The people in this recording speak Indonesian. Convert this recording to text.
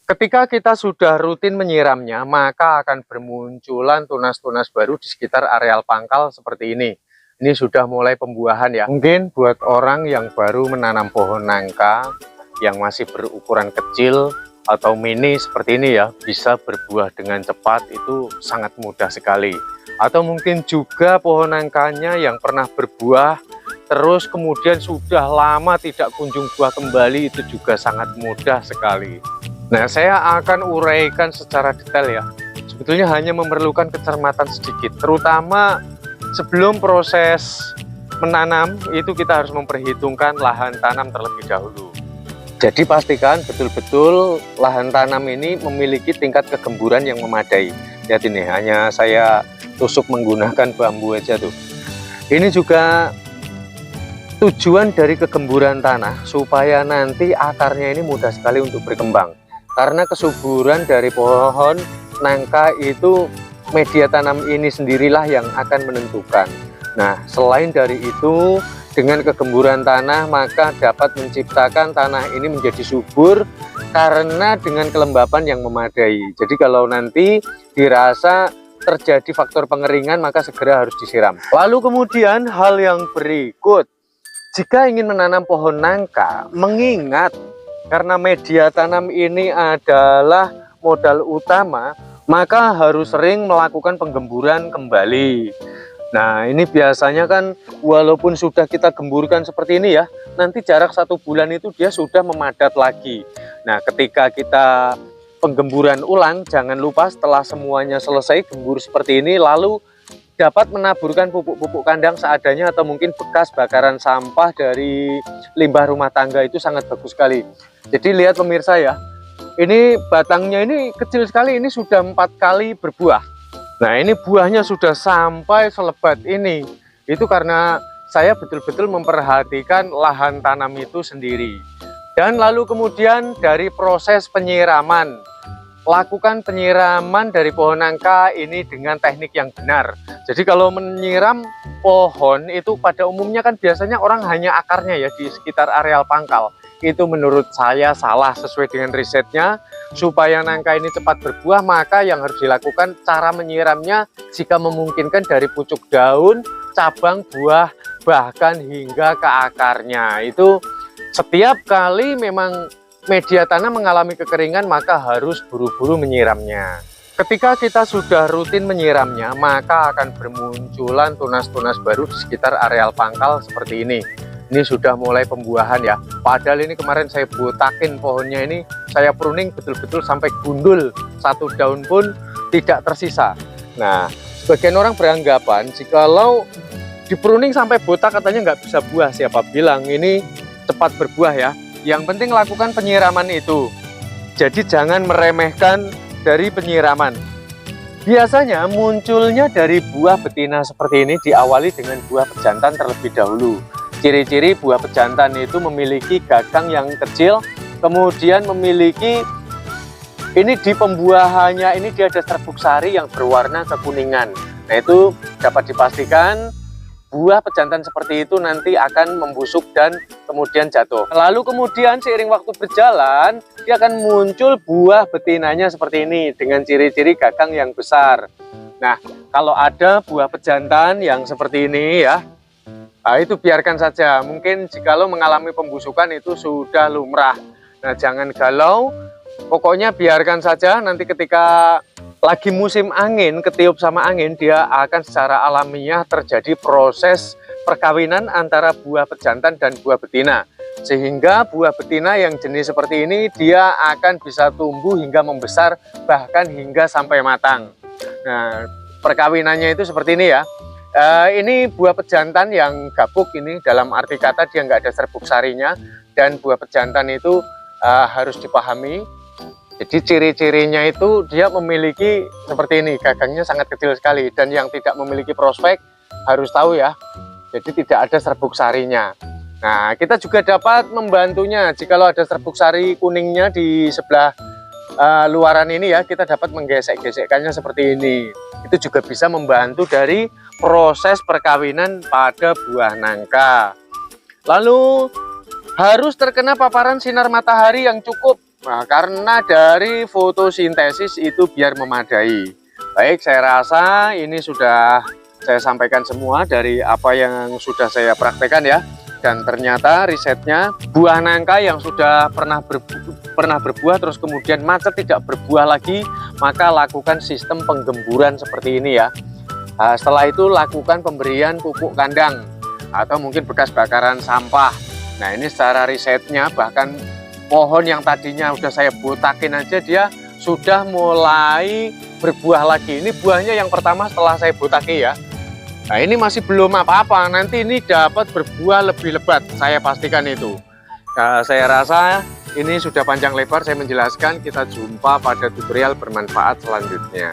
Ketika kita sudah rutin menyiramnya, maka akan bermunculan tunas-tunas baru di sekitar areal pangkal seperti ini. Ini sudah mulai pembuahan ya. Mungkin buat orang yang baru menanam pohon nangka, yang masih berukuran kecil atau mini seperti ini ya, bisa berbuah dengan cepat, itu sangat mudah sekali. Atau mungkin juga pohon nangkanya yang pernah berbuah, terus kemudian sudah lama tidak kunjung buah kembali, itu juga sangat mudah sekali. Nah, saya akan uraikan secara detail ya. Sebetulnya hanya memerlukan kecermatan sedikit, terutama sebelum proses menanam itu kita harus memperhitungkan lahan tanam terlebih dahulu. Jadi pastikan betul-betul lahan tanam ini memiliki tingkat kegemburan yang memadai. Lihat ini, hanya saya tusuk menggunakan bambu aja tuh. Ini juga tujuan dari kegemburan tanah supaya nanti akarnya ini mudah sekali untuk berkembang. Karena kesuburan dari pohon nangka itu, media tanam ini sendirilah yang akan menentukan. Nah, selain dari itu, dengan kegemburan tanah maka dapat menciptakan tanah ini menjadi subur karena dengan kelembapan yang memadai. Jadi kalau nanti dirasa terjadi faktor pengeringan, maka segera harus disiram. Lalu kemudian hal yang berikut, jika ingin menanam pohon nangka, mengingat karena media tanam ini adalah modal utama, maka harus sering melakukan penggemburan kembali. Nah, ini biasanya kan walaupun sudah kita gemburkan seperti ini ya, nanti jarak 1 bulan itu dia sudah memadat lagi. Nah, ketika kita penggemburan ulang, jangan lupa setelah semuanya selesai gembur seperti ini, lalu dapat menaburkan pupuk-pupuk kandang seadanya atau mungkin bekas bakaran sampah dari limbah rumah tangga, itu sangat bagus sekali. Jadi lihat pemirsa ya, ini batangnya ini kecil sekali, ini sudah 4 kali berbuah. Nah, ini buahnya sudah sampai selebat ini. Itu karena saya betul-betul memperhatikan lahan tanam itu sendiri. Dan lalu kemudian dari proses penyiraman, lakukan penyiraman dari pohon nangka ini dengan teknik yang benar. Jadi kalau menyiram pohon itu pada umumnya kan biasanya orang hanya akarnya ya di sekitar areal pangkal. Itu menurut saya salah sesuai dengan risetnya. Supaya nangka ini cepat berbuah, maka yang harus dilakukan cara menyiramnya jika memungkinkan dari pucuk daun, cabang, buah, bahkan hingga ke akarnya. Itu setiap kali memang media tanah mengalami kekeringan, maka harus buru-buru menyiramnya. Ketika kita sudah rutin menyiramnya, maka akan bermunculan tunas-tunas baru di sekitar areal pangkal seperti ini. Ini sudah mulai pembuahan ya. Padahal ini kemarin saya botakin pohonnya ini, saya pruning betul-betul sampai gundul, 1 daun pun tidak tersisa. Nah, sebagian orang beranggapan jikalau dipruning sampai botak katanya nggak bisa buah. Siapa bilang ini cepat berbuah ya. Yang penting lakukan penyiraman itu. Jadi jangan meremehkan dari penyiraman. Biasanya munculnya dari buah betina seperti ini diawali dengan buah pejantan terlebih dahulu. Ciri-ciri buah pejantan itu memiliki gagang yang kecil, kemudian memiliki, ini di pembuahannya ini dia ada serbuk sari yang berwarna kekuningan. Nah, itu dapat dipastikan buah pejantan seperti itu nanti akan membusuk dan kemudian jatuh. Lalu kemudian seiring waktu berjalan, dia akan muncul buah betinanya seperti ini dengan ciri-ciri gagang yang besar. Nah, kalau ada buah pejantan yang seperti ini ya, nah, itu biarkan saja. Mungkin jikalau mengalami pembusukan itu sudah lumrah. Nah, jangan galau, pokoknya biarkan saja. Nanti ketika lagi musim angin, ketiup sama angin, dia akan secara alamiah terjadi proses perkawinan antara buah pejantan dan buah betina. Sehingga buah betina yang jenis seperti ini, dia akan bisa tumbuh hingga membesar, bahkan hingga sampai matang. Nah, perkawinannya itu seperti ini ya. Ini buah pejantan yang gabuk, ini dalam arti kata dia nggak ada serbuk sarinya. Dan buah pejantan itu harus dipahami. Jadi ciri-cirinya itu dia memiliki seperti ini, gagangnya sangat kecil sekali. Dan yang tidak memiliki prospek harus tahu ya, jadi tidak ada serbuk sarinya. Nah, kita juga dapat membantunya. Jikalau ada serbuk sari kuningnya di sebelah luaran ini ya, kita dapat menggesek-gesekkannya seperti ini. Itu juga bisa membantu dari proses perkawinan pada buah nangka. Lalu harus terkena paparan sinar matahari yang cukup. Nah, karena dari fotosintesis itu biar memadai. Baik, saya rasa ini sudah saya sampaikan semua dari apa yang sudah saya praktekkan ya. Dan ternyata risetnya buah nangka yang sudah pernah berbuah terus kemudian macet tidak berbuah lagi, maka lakukan sistem penggemburan seperti ini ya. Nah, setelah itu lakukan pemberian pupuk kandang atau mungkin bekas bakaran sampah. Nah, ini secara risetnya bahkan pohon yang tadinya udah saya botakin aja dia sudah mulai berbuah lagi. Ini buahnya yang pertama setelah saya botaki ya. Nah, ini masih belum apa-apa, nanti ini dapat berbuah lebih lebat, saya pastikan itu. Nah, saya rasa ini sudah panjang lebar saya menjelaskan, kita jumpa pada tutorial bermanfaat selanjutnya.